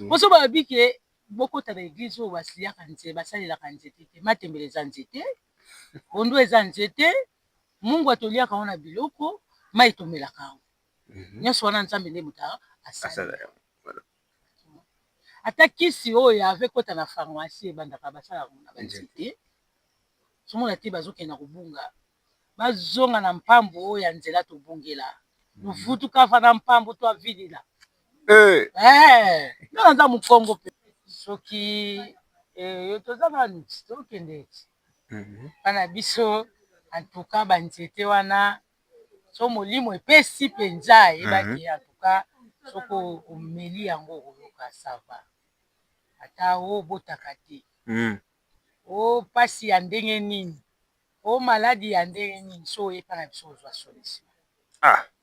Boso ba bike boko ta l'église o basilia kanze basalela kanze te matembele za nzete ondo eza nzete mungu atolia kaona biloko mai tomela kawo nyonso wana nzambe nde muta asala ata kisi oyo ave kota na pharmacie bandaka basala na banzete somona te bazokenda kobunga bazonga na mpambo oyo ya nzela tobongela lufutu kafa na mpambo to avilila nga naza mokongo mpe soki yo toza nanu tokende bana biso antuka banzete wana so molimo epesi mpenza eyebaki antuka soko omeli yango okoyoka sava ata obotaka te o pasi ya ndenge nini o maladi ya ndenge nini so oyepa na biso ozwa solution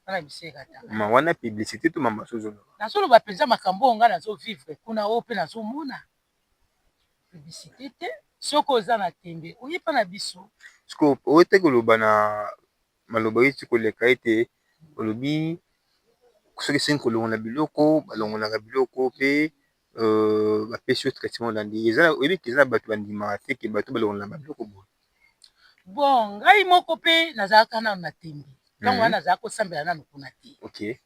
wana biso ekataka wana publicité to mama sozo nazoloba mpenza makambo oyo nga nazovivre kuna oyo mpe nazomona publicité te soki oza na tembe oyepa na biso siko oyo te koloba na maloba eti koleka ete olobi soki esengi kolongola biloko balongolaka biloko mpe bapesi yo traitement olandi oyebiki eza na bato bandimaka te ke bato balongolaka biloko boye bon ngai moko mpe nazalaka nano na tembe ntango wana nazalaka kosambela nano kuna te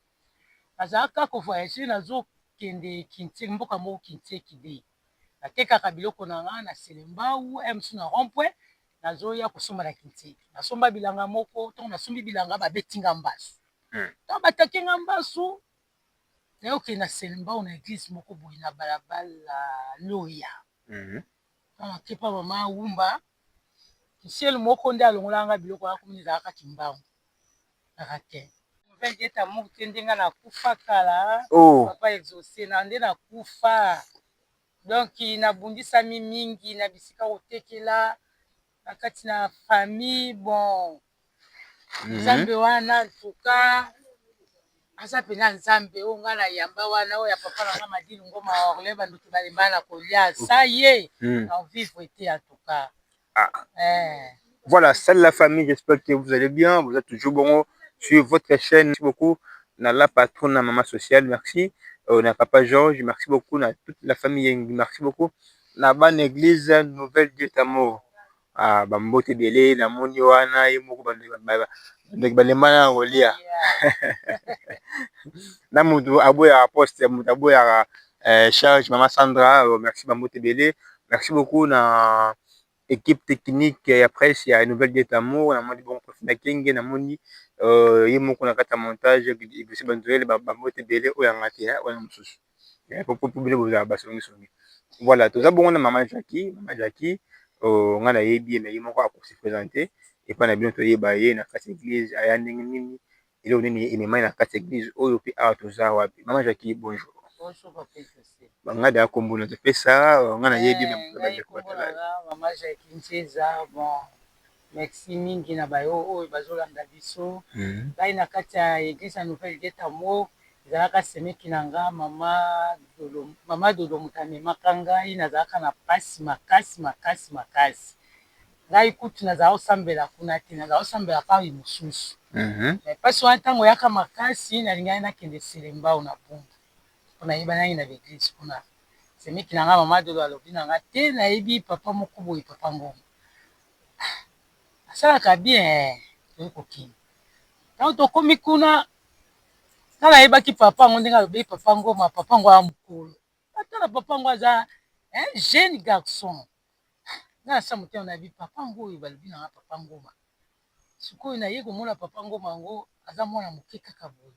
nazalaka kovoyage nazokende kintie mboka moko kintie kide natekaka biloko na nga na selembau msu na rond-point nazoya kosomba na kintie nasomba bilanga moko ntango nasombi bilanga babetinga mbasu ntango batakenga mbasu nayokende na selembau na eglise moko boye na balabala loya ntango nakepa mama awumba kisielu moko nde alongolanga biloko akomi ezalaka kimbangu kaka te nouvelle diete amour te ndenga nakufa kala papa exaucé na nde nakufa donc nabundisami mingi na bisika kotekela na kati na famille bon nzambe wana ntuka aza pena nzambe oyo nga na yamba wana oyo ya papa nanga madini ngoma orle banduki balemba na kolia sa ye na vivre te en tout cas. Voilà, salut la famille, j'espère que vous allez bien, vous êtes toujours bon sur votre chaîne. Merci beaucoup. On a la patronne, la maman sociale, merci. On a papa Georges, merci beaucoup. On a toute la famille, merci beaucoup. On a bonne église, nouvelle Dieu d'amour. Ah, bambote belé, la moni wana, yemoko balema na ngolia. Na mutu aboya aposte, mutu aboya charge, maman Sandra, merci bambote belé. Merci beaucoup na équipe technique ya presse ya nouvelle diete amour na moni bon profina kenge na moni ye moko na kata montage ebisi banduele bamote ebele oyo yanga te wana mosusu popo bile bozala basongisongi voilà toza bongo na mama Jackie nga nayebi ye na ye moko akosi présente epai na bino toyeba ye na kati église aya ndenge nini eloko nini ememai na kati église oyo mpe awa toza wapi mama Jackie bonjour nga da kombo na topesa nga nayebi mama Jackie Nzeza bon merci mingi na bayo oyo bazolanda biso ngai na kati ya église ya nouvelle diete amour ezalaka semeki na nga mama dodo moto amemaka ngai nazalaka na pasi makasi ngai kutu nazala kosambela kuna te nazala kosambela pari mosusu pasi wana ntango oyaka makasi nalingai nakende selembao na bumbu mpo nayeba nangi na baeglise kuna semeki na nga mama dodo alobi na nga te nayebi papa moko boye papa ngoma asalaka bien toyi kokende ntango tokomi kuna nga nayebaki papa ngo ndenge alobi papa ngoma papa ngo ya mokolo atala papa ngo aza jeune garçon nga nasa motema nayebi papa ngo oyo balobi na nga papa ngoma sikoyo naye komona papa ngoma yango aza mwana moke kaka boye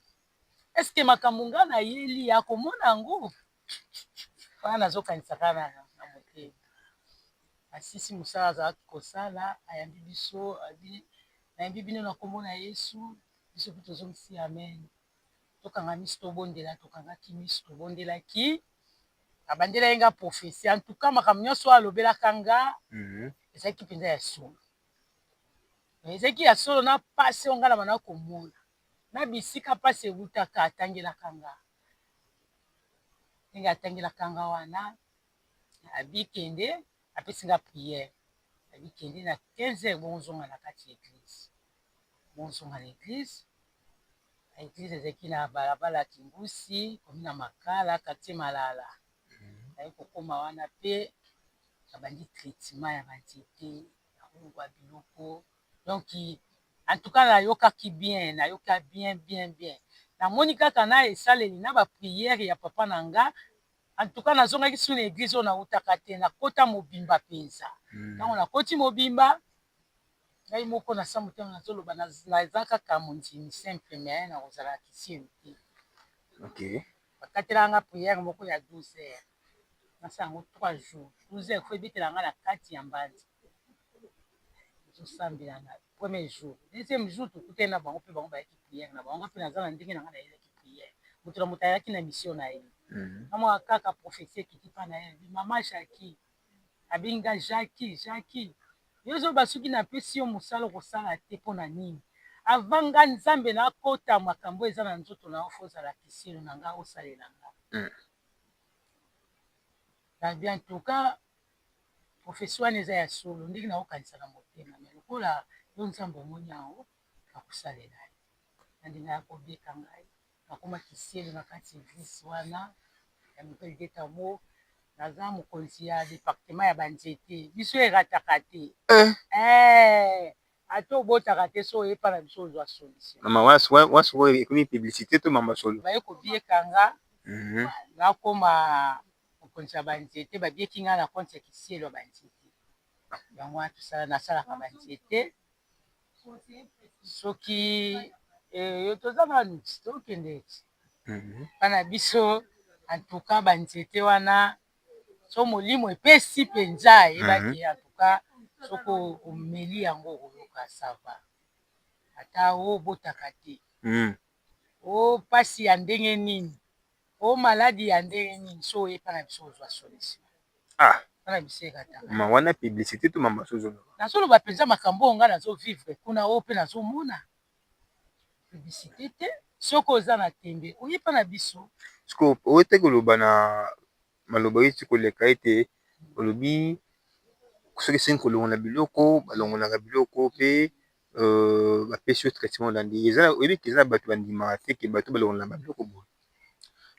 eske makambo nga nayeli ya komona yango wana nazokanisaka na motema asisi mosala azalaki kosala ayambi biso nayambi bino na kombo na yesu biso mpe tozongisi amen tokanga miso tokangaki miso tobondelaki abandela ye nga profesi en tout cas makambo nyonso alobelaka nga ezalaki mpenza ya solo ezalaki ya solo na pasi oyo nga na bana komona na bisika pasi ewutaka atangelaka nga ndenge atangelaka nga wana abikende apesi nga priere abikende na 15h bonzonga na kati ya église bonzonga na église ezalaki na balabala ya kimbusi komi na makala quartier malala naye kokoma wana pe abandi traitement ya banzete akolongwa biloko donc en tout cas nayokaki bien namoni kaka na esaleli na bapriere ya papa na nga en tout cas nazongaki su na eglize oyo nautaka te nakota mobimba mpenza ntango nakoti mobimba ngai moko nasa motema nazoloba naza kaka mondimi simple me nakozala kisielu te bakatelanga priere moko ya 12 heures nasa yango 3 jours 12 heures fo ebetelanga na kati ya mbandi ezosambelanga premier jour deuxième jour tokutani na bango mpe bango bayaki priere na bango mpe naza na ndenge na nga nayelaki priere moto na moto ayaki na mission na ye namwa kaka prophesie ekiti mpa na ye mama jaki abenga jaki yo ozoba soki napesi yo mosala okosala te mpo na nini avanga nzambe nakota makambo eza na nzoto na yo fo ozala kisilo na nga osalela nga na bien toka profession wana eza ya solo ndenge naokanisa na motema me lokola yo nzambe omoni yango akosalela ye na ndenge ya kobeka ngai nakoma kiselo na kati eglise wana ya nouvelle detamo naza mokonzi ya département ya banzete biso erataka te ate obotaka te so oyepa na biso ozwa solution mama wasokoyo ekomi publicité to mama solo baye kobiekanga nakoma mokonzi ya banzete babieki ngai na konte ya kisielo ya banzete yango wana tosala nasalaka banzete soki yo toza nanu tokende eti mpana biso antuka banzete wana so molimo epesi mpenza eyebaki antuka soki omeli yango okoyoka sava ata obotaka te o mpasi ya ndenge nini o maladi ya ndenge nini so oyepa na biso ozwa solution mpana biso ekataka ma wana publicité to mama sozoloba nazoloba mpenza makambo oyo ngai nazovivre kuna oyo mpe nazomona publicité te soki oza na tembe oyepa na biso siko oyete koloba na maloba eti koleka ete olobi soki esengi kolongola biloko balongolaka biloko mpe bapesi yo traitement olandi oyebiki eza na bato bandimaka te ke bato balongolaka babiloko boye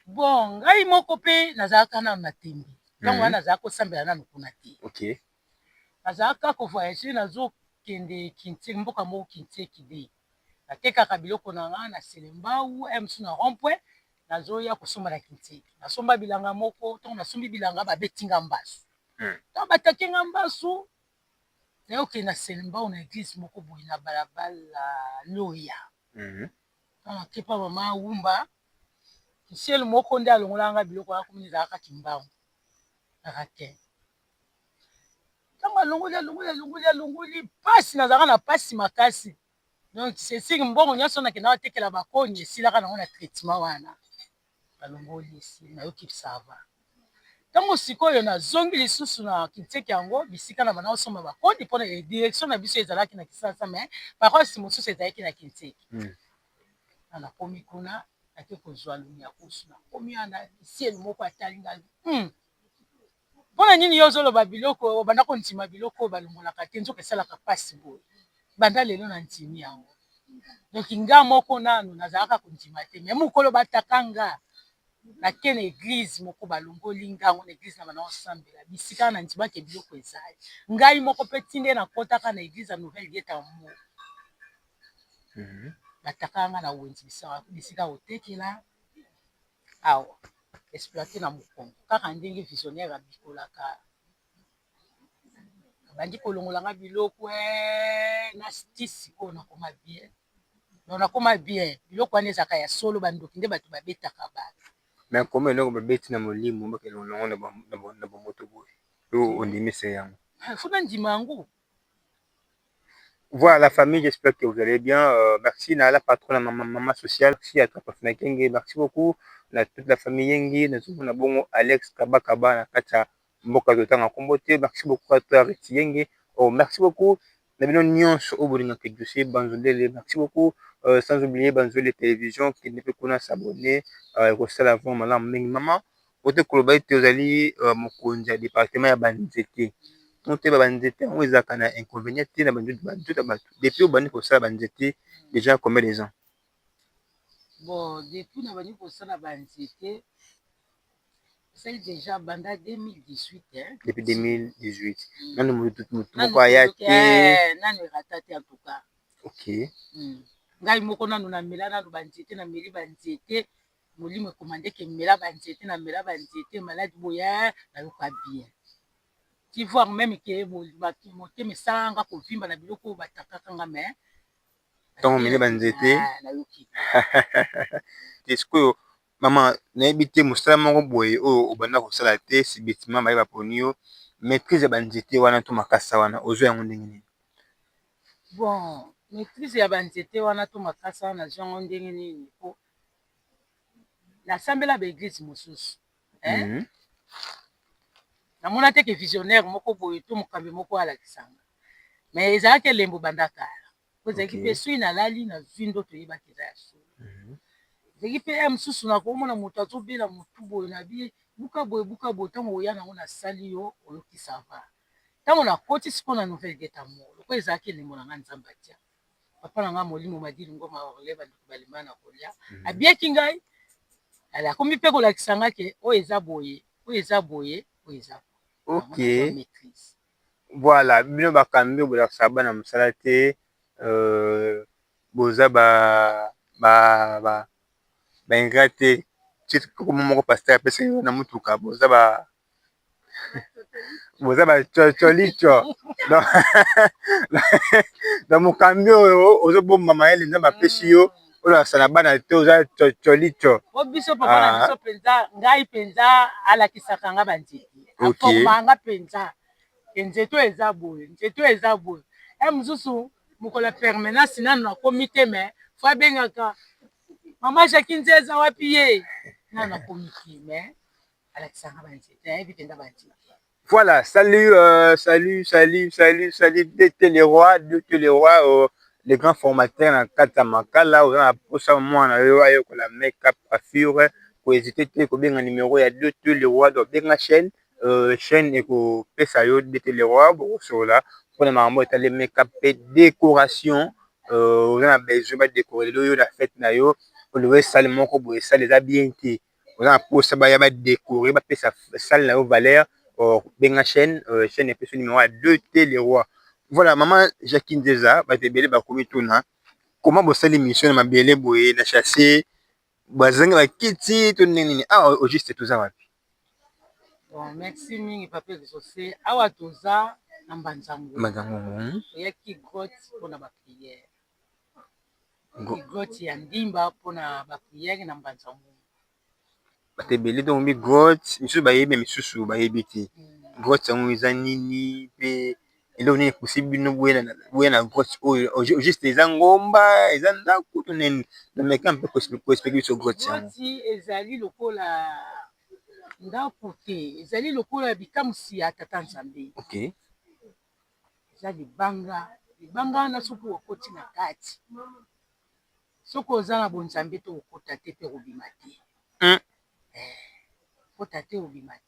bon ngai moko mpe nazalaka nano na tembe ntango wana nazalaka kosambela nano kuna te nazalaka kovoyage nazokende kintie mboka moko kintie kide natekaka biloko na nga na selembau msu na rompwe nazoya kosomba na kintieki nasomba bilanga moko ntango nasombi bilanga babetinga mbasu ntango batakinga mbasu nayokende na selembau na eglise moko boye na balabala loya ntango nakepa mama awumba kisielu moko nde alongolanga biloko akomi ezalaka kimbangu kaka te ntango alongoli mpasi nazalaka na mpasi makasi donc sesiki mbongo nyonso nakenda batekela bakoni esilaka nango na traitement wana balongoli esili nayoki sava ntango sikoyo nazongi lisusu na kintieki yango bisika na bana osomba bakoni mpona direction na biso ezalaki na kisasa me parosi mosusu ezalaki na kintieki nakomi kuna ake kozwa luni ya kusu nakomi wana isielu moko atali ngai mpona nini yo ozoloba biloko obanda kondima biloko oyo balongolaka te nzoka esalaka mpasi boye banda lelo na ntimi yango donc nga moko nanu nazalaka kondima te me mokolo bataka nga nake na eglize moko balongoli ngango na eglize na bana osambela bisika na ndimaki biloko ezali ngai moko mpe tinde nakotaka na eglize ya nouvelle dieta mo bataka nga na wenzi bisika kotekela awa exploite na mokongo kaka ndenge visionnaire abikolaka bandi kolongolanga biloko na stisi oyo nakoma bien donc nakoma bien biloko wana ezalaka ya solo bandoki nde bato babetaka bato me koma eloko babeti na molimo bakelongo na bamoto boye oyo ondimisa yango funa ndima yango. Voilà la famille, j'espère que vous allez bien. Merci à la patronne, à ma maman sociale. Merci à toi, merci beaucoup. À toute la famille Yengi, nous avons bon Alex Kabakaba, na Kacha Mboka de Tanga Kombote. Merci beaucoup à toi, Reti Yengi. Oh, merci beaucoup. Nous avons Nyon au Bolinga Kedusi, Banzolele. Merci beaucoup. Sans oublier Banzolele Télévision qui ne peut qu'on s'abonner. Rosal avant, madame Maman. Ote Kolobaï Théozali, Mokonja, département ya Banzete. Te banzete yango ezalaka na inconvénient te na banzoto bato depuis obandi kosala banzete déjà combien de ans? Bon depuis na bandi kosala banzete C'est déjà banda 2018. Depuis 2018. Nani ratate en tout cas. Ok. Ngai moko nanu na mela nanu banzete na meli banzete molimo commandé ke mela banzete na mela banzete maladi boya na yoka bien. Tu vois même que moté mesanga ko vimba na biloko batakaka nga mais donc meli banzete na yoki. Est-ce que maman nayebi te mosala moko boye oyo obanda kosala te sibitima bayeba poni yo maîtrise ya banzete wana to makasa wana ozwa yango ndenge nini? Bon, maîtrise ya banzete wana to makasa wana nazwa yango ndenge nini po nasambela baeglise mosusu namona te ke visionnaire moko boye to mokambi moko alakisanga mais ezalaki elembo banda kala po ezalaki mpe soki nalali na vi ndo toyebaki eza ya solo ezalaki mpe ya mosusu nakomona moto azobela motu boye na bie buka boye ntango oya nango nasali yo oyokisa va ntango nakoti siko na nouvelle geta moko loko ezalaki elembo na nga nzambe atia papa na nga molimo madili ngoma orle bandeko balima na kolia abiaki ngai ala akomi mpe kolakisa nga ke oyo eza boye oyo eza boye oyo eza boye. Ok, voilà bino bakambi bolakisa bana mosala te boza baingra te komo moko paster apesa yo na mutuka boza bacolico na mokambi oyo ozobomba mayele nzambe apesi yo olakisa na bana te oza colico po biso papa na biso mpenza ngai mpenza alakisaka nga banzete aformanga mpenza nzete oyo eza boye nzete oyo eza boye e mosusu mokolo ya permanence nanu nakomi te me fo abengaka mama jaki nze eza wapi ye nanu nakomi te me alakisanga banzete nayebi mpenza banzete. Voilà, salut, Dété les rois, les grands formateurs dans Katamakala, on a pour ça moi on a eu la make-up coiffure, pour hésiter que bien un numéro il y a Dété les rois dans bien la chaîne et que pesa yo Dété les rois bon sur là pour les mamans les make-up et décoration on a besoin de décorer le la fête na yo on le salle moko boye ça les a bien été on a pour ça ba ya décorer ba pesa salle na yo valeur benga chaîne épisode numéro 2 les rois. Voilà maman Jackie Ndeza batebele bakomi tuna comment bosali mission na mabele boye na chasser bazanga bakiti to nini au juste tout ça wapi. Bon merci mingi papa Exaucé awa toza na mbanzango oyaki grotte mpona bapriere grotte ya ndimba mpona bapriere na mbanzango batebele donc mi grotte misusu bayebi misusu bayebi te grotte yango eza nini mpe eloko nini ekosi bino boye na grotte oyo juste eza ngomba eza ndako to nini domeka mpe koexplike biso grotte yango ezali lokola ndako te ezali lokola bikamusi ya tata nzambe eza libanga wana soki okoti na kati soki oza na bonzambe to okota te mpe kobima te kota te obima te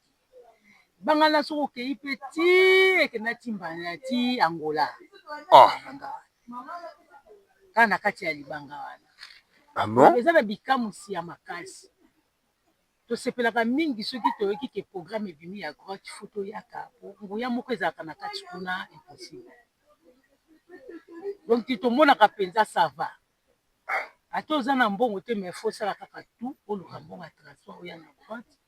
libanga wana soki okei mpe ti ekenda timbana ti angola kaka na kati ya libanga wana eza na bikamusi ya makasi tosepelaka mingi soki toyoki ke programme ebimi ya grotte foto yaka nguya moko ezalaka na kati kuna impossible donc tomonaka mpenza sava ata oza na mbongo te mais fo osala kaka tu oluka mbongo ya transport oya na grotte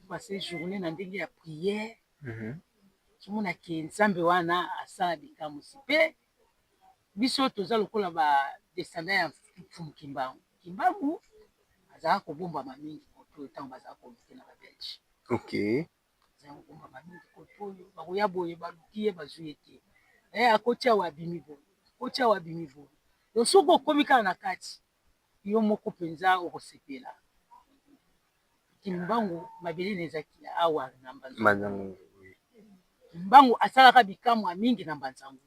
pase journée na ndenge ya priere tomonake nzambe wana asala bikamusi mpe biso toza lokola badescendant ya mfumu kimbangu azalaka kobombama mingi koto oyo ntango bazala koluke na babelge azala kobombama mingi koto oyo bakoya boye baluki ye bazwi ye te akoti awa abimi boye akoti awa abimi boye donc soki okomi kaka na kati yo moko mpenza okosepela kimbangu mabele na ezaki awa na mbanzango mbangu asalaka bikamwa mingi na mbanzango.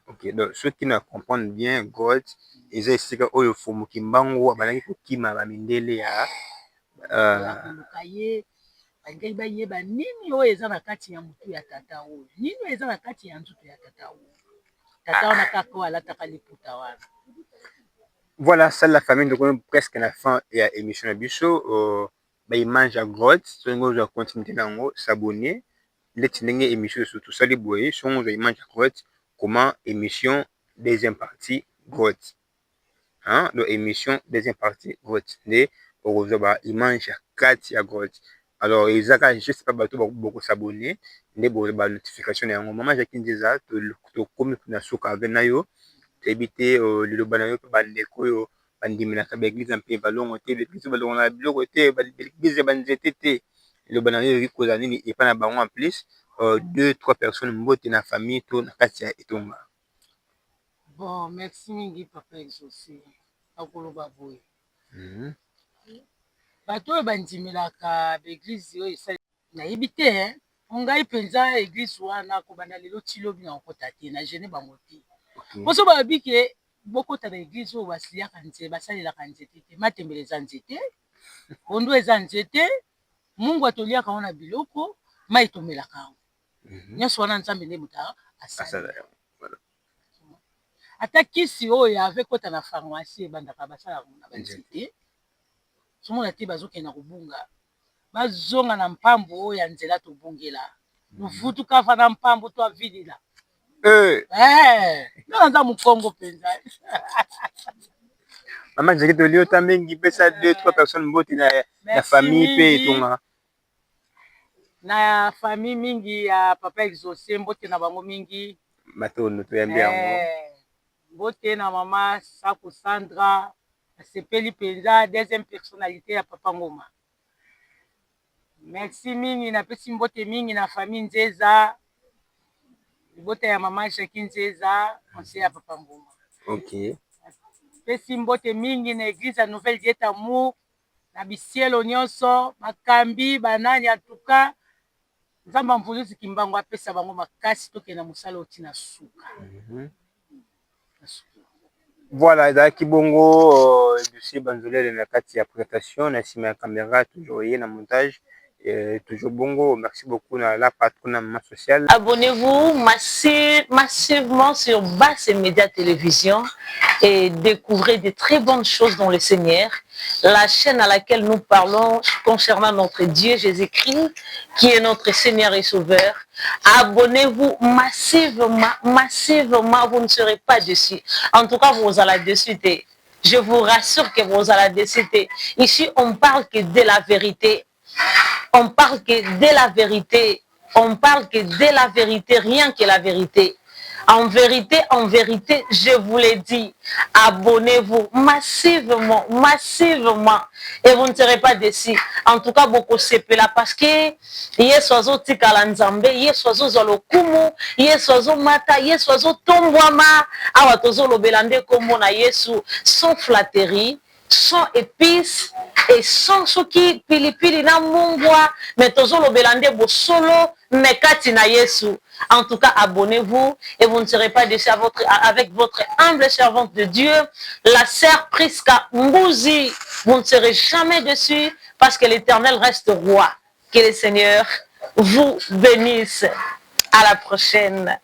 Ok, donc ceux qui ne comprennent bien grotte eza esika oyo fumu kimbangu abandaki kokima bamindele ya koluka ye balingai bayeba nini oyo eza na kati ya motu ya tata oyo nini oyo eza na kati ya nzoto ya tata oyo tata wana kaka oyo alataka liputa wana. Voilà, ça la famille, donc on est presque à la fin et à émission de Bichot. image à grotte songo za continuer nango s'abonner ndeti ndenge émission surtout sali boye songo za image à grotte comment émission deuxième partie grotte hein donc émission deuxième partie grotte nde okozwa ba image ya kati ya grotte alors ezaka je sais pas bato beaucoup s'abonner nde ba notification na yango mama Jackie Nzeza to komi na suka avec na yo éviter liloba na yo pe bandeko oyo bandimelaka baeglize mpe balongo te baeglize balongo na biloko te baeglize banzete te liloba na yo ekoki kozala nini epai na bango en plus 2-3 personnes mbote na famille to na kati ya etonga. Bon, merci mingi papa exaucé akoloba boye bato oyo bandimelaka baeglize oyo esali nayebi te ngai mpenza eglize wana kobanda lelo ti lobi na kokota te na gene bango te poso balobi ke bokota na eglize oyo basiliaka nzete basalelaka nzete te matembele eza nzete pondu eza nzete mungu atoliaka ngo na biloko mai tomelaka yango nyonso wana nzambe nde moto asala ata kisi oyo ave kota na pharmacie ebandaka basalaka na banzete somona te bazokenda kobunga bazonga na mpambu oyo ya nzela tobongela luvutu kafa na mpambu to avilila ngana nza mokongo mpenza mama Jackie toliota mingi pesa 2-3 personnes mbote na famille pe etonga na famille mingi ya papa exaucé mbote na bango mingi matono toyambi yango mbote na mama Sako Sandra asepeli mpenza deuxième personnalité ya papa Ngoma. Merci mingi napesi mbote mingi na famille Nzeza mbote ya mama Jackie Nzeza conseiller ya papa Ngoma. Ok. Pesi mbote mingi na église ya Nouvelle Dieu Amour na bisielo nyonso makambi banani en tout cas nzamba mvuluzi kimbango apesa bango makasi tokenda mosala otina suka. Voilà, ezalaki bongo dossier banzolele na kati ya présentation na nsima ya caméra toujours ye na montage toujours bongo. Merci beaucoup na la patronne sociale. Abonnez-vous massivement sur Basse Média Télévision et découvrez de très bonnes choses dans le Seigneur. La chaîne à laquelle nous parlons concernant notre Dieu Jésus-Christ, qui est notre Seigneur et Sauveur. Abonnez-vous massivement, vous ne serez pas déçus. En tout cas, vous allez dessus. Je vous rassure que vous allez dessus. Ici, on parle que de la vérité. On parle que de la vérité. On parle que de la vérité, rien que la vérité. En vérité, je vous l'ai dit, abonnez-vous massivement et vous ne serez pas déçus. En tout cas, beaucoup c'est là parce que yesozo tikala nzambe, yesozo zolokumu, yesozo mata, yesozo tombwama, awa tozo lobelande kombo na Yesu sans flatterie, sans épices et sans soki pilipili na mungwa, mais tozo lobelande bo solo mekati na Yesu. En tout cas, abonnez-vous et vous ne serez pas déçus avec votre humble servante de Dieu, la sœur Priska Mbouzi. Vous ne serez jamais déçus parce que l'Éternel reste roi. Que le Seigneur vous bénisse. À la prochaine.